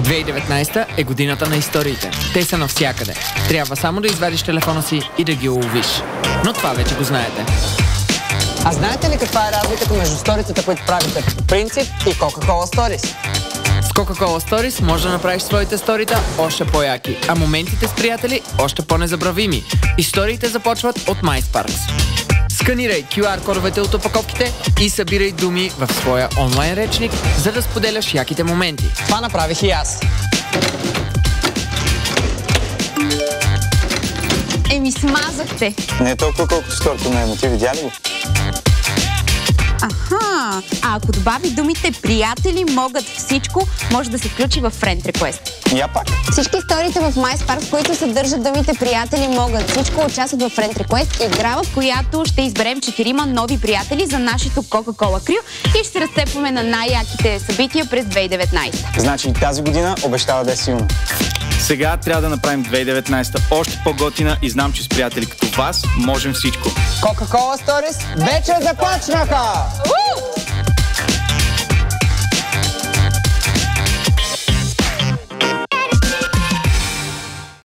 2019 е годината на историите. Те са навсякъде. Трябва само да извадиш телефона си и да ги уловиш. Но това вече го знаете. А знаете ли каква е разликата между сторицата, които правите по принцип, и Coca-Cola Stories? С Coca-Cola Stories може да направиш своите сторита още по-яки, а моментите с приятели още по-незабравими. Историите започват от MySparks. Сканирай QR-кодовете от опаковките и събирай думи в своя онлайн речник, за да споделяш яките моменти. Това направих и аз. Еми, смазахте. Не е толкова колкото сторито на Емо. Ти видя ли го? Аха, а ако добави думите приятели могат всичко, може да се включи в Friend Request. Я пак. Всички историите в MySparks, които съдържат думите приятели могат всичко, участват в Friend Request, игра, в която ще изберем 4 нови приятели за нашето Coca-Cola Crew и ще се разцепваме на най-яките събития през 2019. Значи тази година обещава да е силна. Сега трябва да направим 2019 още по-готина и знам, че с приятели като вас можем всичко. Coca-Cola Stories вече започнаха!